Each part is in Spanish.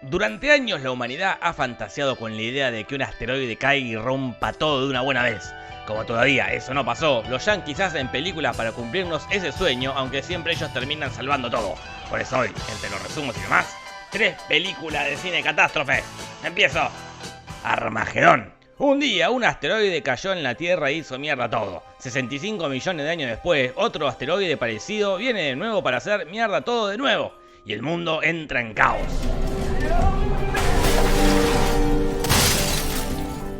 Durante años la humanidad ha fantaseado con la idea de que un asteroide caiga y rompa todo de una buena vez. Como todavía eso no pasó, los yankees hacen películas para cumplirnos ese sueño, aunque siempre ellos terminan salvando todo. Por eso hoy, entre los resumos y demás, 3 películas de cine catástrofe. Empiezo. Armagedón. Un día, un asteroide cayó en la Tierra e hizo mierda todo. 65 millones de años después, otro asteroide parecido viene de nuevo para hacer mierda todo de nuevo. Y el mundo entra en caos.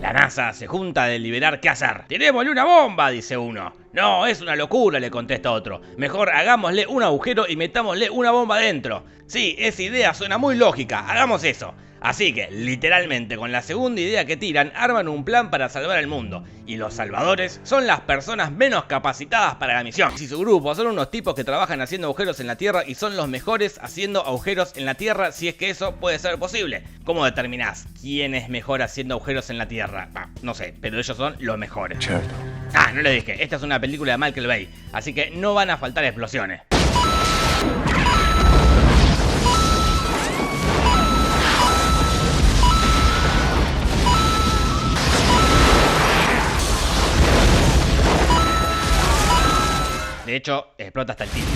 La NASA se junta a deliberar qué hacer. ¡Tirémosle una bomba!, dice uno. No, es una locura, le contesta otro. Mejor hagámosle un agujero y metámosle una bomba dentro. Sí, esa idea suena muy lógica, hagamos eso. Así que, literalmente, con la segunda idea que tiran, arman un plan para salvar el mundo. Y los salvadores son las personas menos capacitadas para la misión. Si su grupo son unos tipos que trabajan haciendo agujeros en la Tierra y son los mejores haciendo agujeros en la Tierra, si es que eso puede ser posible. ¿Cómo determinás quién es mejor haciendo agujeros en la Tierra? No sé, pero ellos son los mejores. Cierto. No le dije, esta es una película de Michael Bay, así que no van a faltar explosiones. De hecho, explota hasta el título.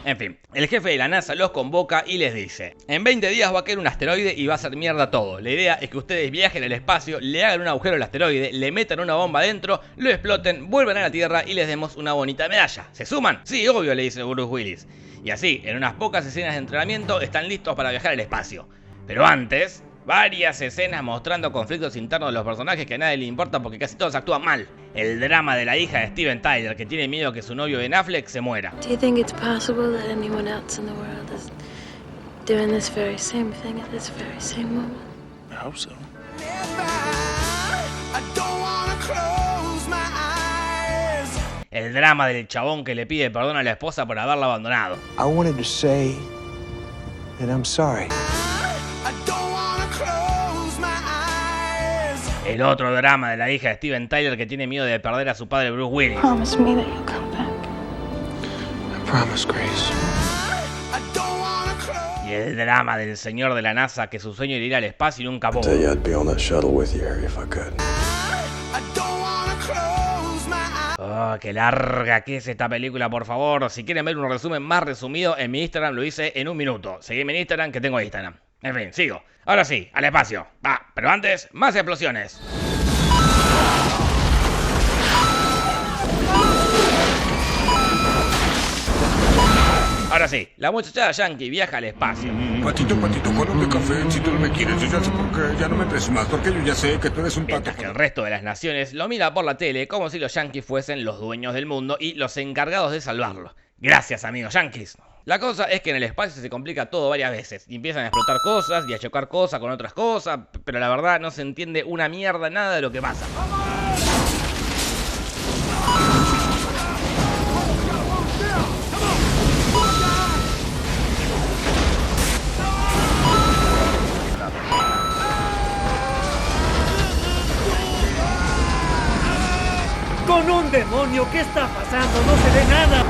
En fin, el jefe de la NASA los convoca y les dice: en 20 días va a caer un asteroide y va a hacer mierda todo. La idea es que ustedes viajen al espacio, le hagan un agujero al asteroide, le metan una bomba adentro, lo exploten, vuelvan a la Tierra y les demos una bonita medalla. ¿Se suman? Sí, obvio, le dice Bruce Willis. Y así, en unas pocas escenas de entrenamiento, están listos para viajar al espacio. Pero antes, varias escenas mostrando conflictos internos de los personajes que a nadie le importa porque casi todos actúan mal. El drama de la hija de Steven Tyler, que tiene miedo que su novio Ben Affleck se muera. Do you think it's possible that anyone else in the world is doing this very same thing at this very same moment? I hope so. El drama del chabón que le pide perdón a la esposa por haberla abandonado. I wanted to say that I'm sorry. El otro drama de la hija de Steven Tyler que tiene miedo de perder a su padre Bruce Willis. Promise me that you'll come back. I promise, Grace. Y el drama del señor de la NASA que su sueño era ir al espacio y nunca pudo. Tell you I'd be on that shuttle with you, Harry, if I could. Oh, qué larga que es esta película, por favor. Si quieren ver un resumen más resumido, en mi Instagram lo hice en 1 minuto. Seguime en Instagram, que tengo Instagram. En fin, sigo. Ahora sí, al espacio. Pero antes, más explosiones. Ahora sí, la muchachada yankee viaja al espacio. Patito, cómeme café si tú no me quieres. Yo ya sé por qué, ya no me traes más, porque yo ya sé que tú eres un pato. Mientras que el resto de las naciones lo mira por la tele como si los yankees fuesen los dueños del mundo y los encargados de salvarlo. Gracias, amigos yankees. La cosa es que en el espacio se complica todo varias veces y empiezan a explotar cosas y a chocar cosas con otras cosas, pero la verdad no se entiende una mierda nada de lo que pasa. ¡Con un demonio! ¿Qué está pasando? ¡No se ve nada!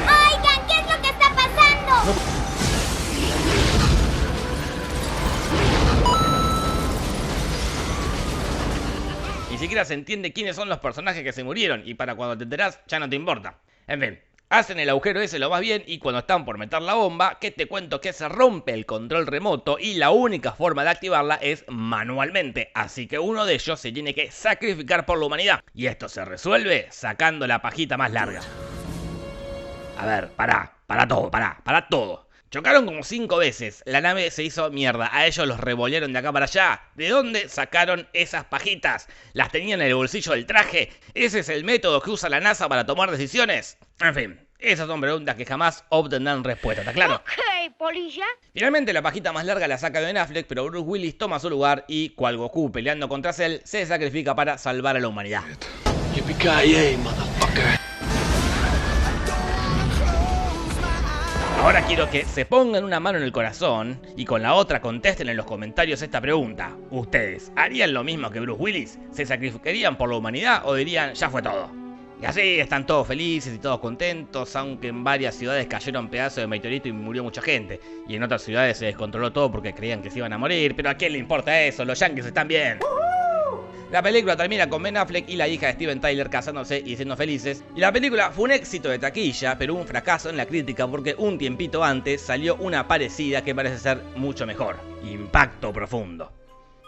¡Oigan! ¿Qué es lo que está pasando? Ni siquiera se entiende quiénes son los personajes que se murieron y para cuando te enterás ya no te importa. En fin, hacen el agujero ese lo más bien y cuando están por meter la bomba, que te cuento que se rompe el control remoto y la única forma de activarla es manualmente. Así que uno de ellos se tiene que sacrificar por la humanidad. Y esto se resuelve sacando la pajita más larga. A ver, pará todo. Chocaron como 5 veces, la nave se hizo mierda, a ellos los revolearon de acá para allá. ¿De dónde sacaron esas pajitas? ¿Las tenían en el bolsillo del traje? ¿Ese es el método que usa la NASA para tomar decisiones? En fin, esas son preguntas que jamás obtendrán respuesta, ¿está claro? Ok, polilla. Finalmente la pajita más larga la saca Ben Affleck, pero Bruce Willis toma su lugar y, cual Goku peleando contra Cell, se sacrifica para salvar a la humanidad. Yippee-ki-yay, motherfucker. Ahora quiero que se pongan una mano en el corazón y con la otra contesten en los comentarios esta pregunta. ¿Ustedes harían lo mismo que Bruce Willis? ¿Se sacrificarían por la humanidad o dirían ya fue todo? Y así están todos felices y todos contentos, aunque en varias ciudades cayeron pedazos de meteorito y murió mucha gente. Y en otras ciudades se descontroló todo porque creían que se iban a morir, pero ¿a quién le importa eso? Los yankees están bien. La película termina con Ben Affleck y la hija de Steven Tyler casándose y siendo felices. Y la película fue un éxito de taquilla, pero un fracaso en la crítica porque un tiempito antes salió una parecida que parece ser mucho mejor. Impacto Profundo.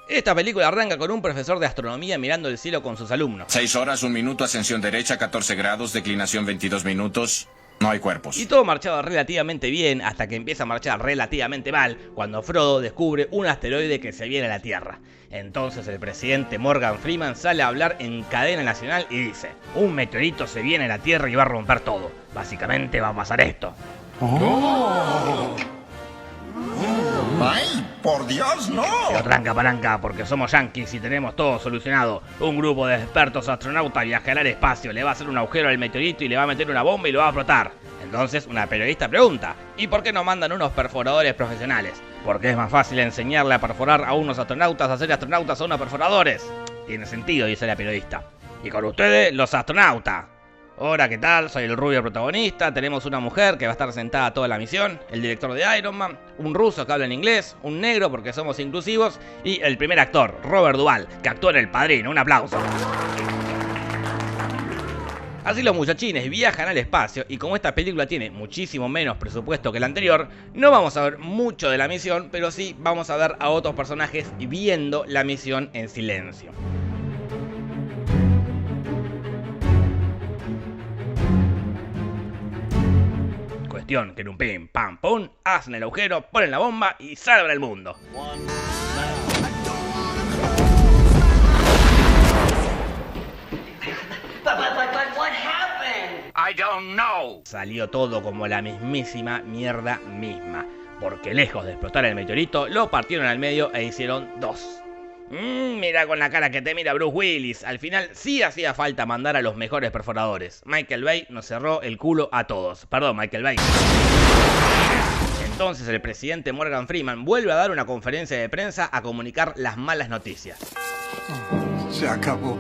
Esta película arranca con un profesor de astronomía mirando el cielo con sus alumnos. 6 horas, 1 minuto, ascensión derecha, 14 grados, declinación 22 minutos. No hay cuerpos. Y todo marchaba relativamente bien hasta que empieza a marchar relativamente mal cuando Frodo descubre un asteroide que se viene a la Tierra. Entonces el presidente Morgan Freeman sale a hablar en cadena nacional y dice: un meteorito se viene a la Tierra y va a romper todo. Básicamente va a pasar esto. ¡Ay, por Dios, no! Pero tranca palanca, porque somos yankees y tenemos todo solucionado. Un grupo de expertos astronautas viajará al espacio, le va a hacer un agujero al meteorito y le va a meter una bomba y lo va a flotar. Entonces una periodista pregunta: ¿y por qué no mandan unos perforadores profesionales? Porque es más fácil enseñarle a perforar a unos astronautas a ser astronautas a unos perforadores. Tiene sentido, dice la periodista. Y con ustedes, los astronautas. Hola, ¿qué tal? Soy el rubio protagonista. Tenemos una mujer que va a estar sentada toda la misión, el director de Iron Man, un ruso que habla en inglés, un negro porque somos inclusivos y el primer actor, Robert Duvall, que actúa en El Padrino. Un aplauso. Así los muchachines viajan al espacio y como esta película tiene muchísimo menos presupuesto que la anterior, no vamos a ver mucho de la misión, pero sí vamos a ver a otros personajes viendo la misión en silencio. Cuestión que en un pim, pam, pum, hacen el agujero, ponen la bomba y salvan el mundo. I don't know. Salió todo como la mismísima mierda misma, porque lejos de explotar el meteorito, lo partieron al medio e hicieron dos. Mira con la cara que te mira Bruce Willis. Al final sí hacía falta mandar a los mejores perforadores. Michael Bay nos cerró el culo a todos. Perdón, Michael Bay. Entonces el presidente Morgan Freeman vuelve a dar una conferencia de prensa a comunicar las malas noticias. Se acabó.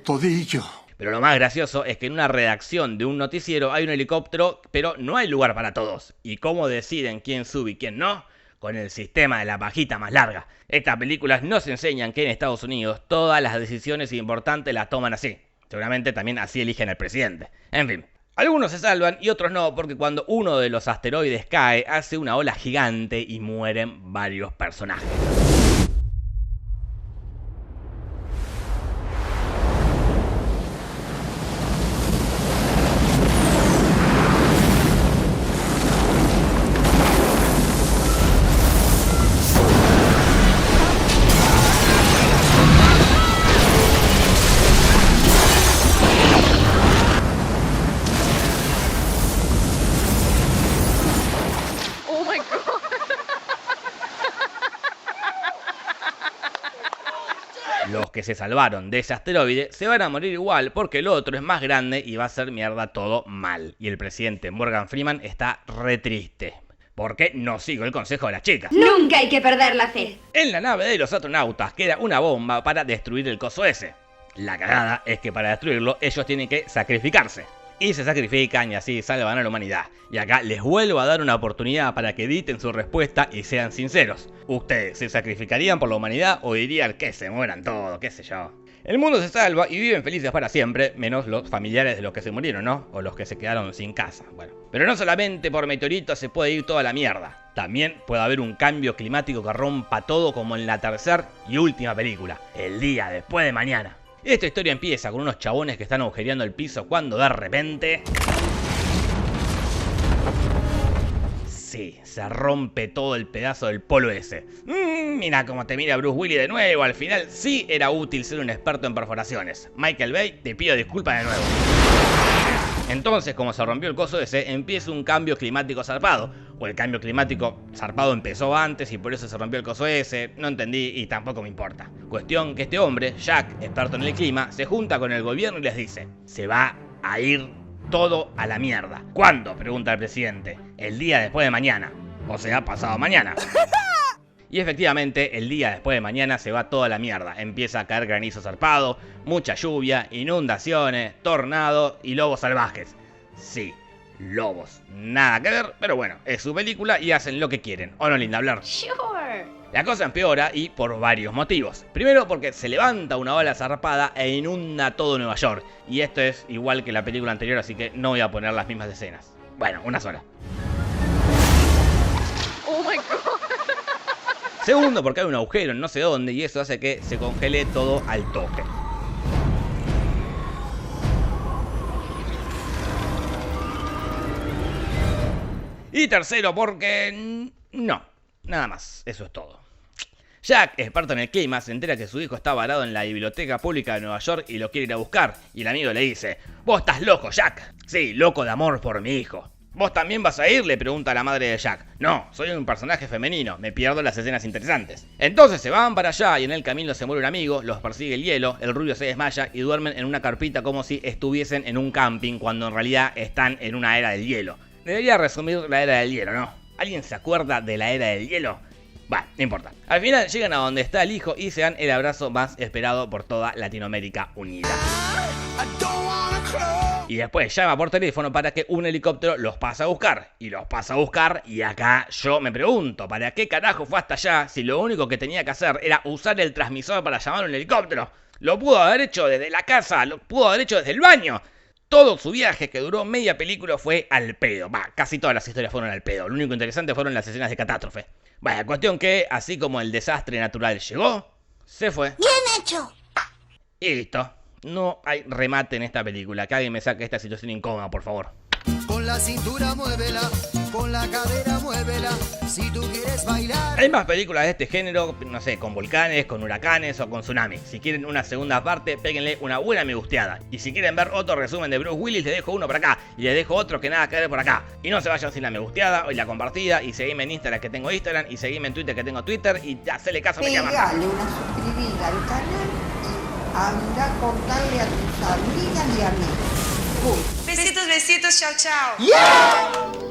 Todillo. Pero lo más gracioso es que en una redacción de un noticiero hay un helicóptero, pero no hay lugar para todos. ¿Y cómo deciden quién sube y quién no? Con el sistema de la pajita más larga. Estas películas nos enseñan que en Estados Unidos todas las decisiones importantes las toman así. Seguramente también así eligen al presidente. En fin, algunos se salvan y otros no, porque cuando uno de los asteroides cae, hace una ola gigante y mueren varios personajes. Los que se salvaron de ese asteroide se van a morir igual porque el otro es más grande y va a hacer mierda todo mal. Y el presidente Morgan Freeman está re triste porque no sigo el consejo de las chicas. Nunca hay que perder la fe. En la nave de los astronautas queda una bomba para destruir el coso ese. La cagada es que para destruirlo ellos tienen que sacrificarse. Y se sacrifican y así salvan a la humanidad. Y acá les vuelvo a dar una oportunidad para que editen su respuesta y sean sinceros. ¿Ustedes se sacrificarían por la humanidad o dirían que se mueran todos, qué sé yo? El mundo se salva y viven felices para siempre, menos los familiares de los que se murieron, ¿no? O los que se quedaron sin casa, bueno. Pero no solamente por meteoritos se puede ir toda la mierda. También puede haber un cambio climático que rompa todo como en la tercera y última película, El día después de mañana. Esta historia empieza con unos chabones que están agujereando el piso cuando de repente... Sí, se rompe todo el pedazo del polo ese. Mira cómo te mira Bruce Willis de nuevo. Al final sí era útil ser un experto en perforaciones. Michael Bay, te pido disculpas de nuevo. Entonces, como se rompió el coso ese, empieza un cambio climático zarpado. O el cambio climático zarpado empezó antes y por eso se rompió el coso ese. No entendí y tampoco me importa. Cuestión que este hombre, Jack, experto en el clima, se junta con el gobierno y les dice: se va a ir todo a la mierda. ¿Cuándo?, pregunta el presidente. El día después de mañana. O sea, pasado mañana. Y efectivamente, el día después de mañana se va toda la mierda. Empieza a caer granizo zarpado, mucha lluvia, inundaciones, tornado y lobos salvajes. Sí, lobos. Nada que ver, pero bueno, es su película y hacen lo que quieren. ¿O no, linda Blair? Sure. La cosa empeora y por varios motivos. Primero porque se levanta una ola zarpada e inunda todo Nueva York. Y esto es igual que la película anterior, así que no voy a poner las mismas escenas. Bueno, una sola. Oh my god. Segundo porque hay un agujero en no sé dónde y eso hace que se congele todo al toque. Y tercero porque... no, nada más, eso es todo. Jack, experto en el clima, se entera que su hijo está varado en la biblioteca pública de Nueva York y lo quiere ir a buscar. Y el amigo le dice: "Vos estás loco, Jack". "Sí, loco de amor por mi hijo". "¿Vos también vas a ir?", le pregunta la madre de Jack. "No, soy un personaje femenino, me pierdo las escenas interesantes". Entonces se van para allá y en el camino se muere un amigo, los persigue el hielo, el rubio se desmaya y duermen en una carpita como si estuviesen en un camping cuando en realidad están en una era del hielo. Debería resumir la era del hielo, ¿no? ¿Alguien se acuerda de la era del hielo? Bah, no importa. Al final llegan a donde está el hijo y se dan el abrazo más esperado por toda Latinoamérica unida. Y después llama por teléfono para que un helicóptero los pase a buscar. Y los pasa a buscar y acá yo me pregunto, ¿para qué carajo fue hasta allá si lo único que tenía que hacer era usar el transmisor para llamar a un helicóptero? Lo pudo haber hecho desde la casa, lo pudo haber hecho desde el baño. Todo su viaje, que duró media película, fue al pedo. Bah, casi todas las historias fueron al pedo. Lo único interesante fueron las escenas de catástrofe. Bueno, cuestión que, así como el desastre natural llegó, se fue. Bien hecho. Y listo. No hay remate en esta película. Que alguien me saque esta situación incómoda, por favor. Con la cintura muévela, con la cadera muévela, si tú quieres bailar. Hay más películas de este género, no sé, con volcanes, con huracanes o con tsunamis. Si quieren una segunda parte, péguenle una buena me gusteada. Y si quieren ver otro resumen de Bruce Willis, les dejo uno por acá. Y les dejo otro que nada que ver por acá. Y no se vayan sin la me gusteada o la compartida. Y seguime en Instagram que tengo Instagram. Y seguime en Twitter que tengo Twitter. Y hacele caso a mi llamada. Pegale una suscribida al canal y anda a contarle a tus amigas y amigos. Besitos, besitos, chao, chao. ¡Yeah!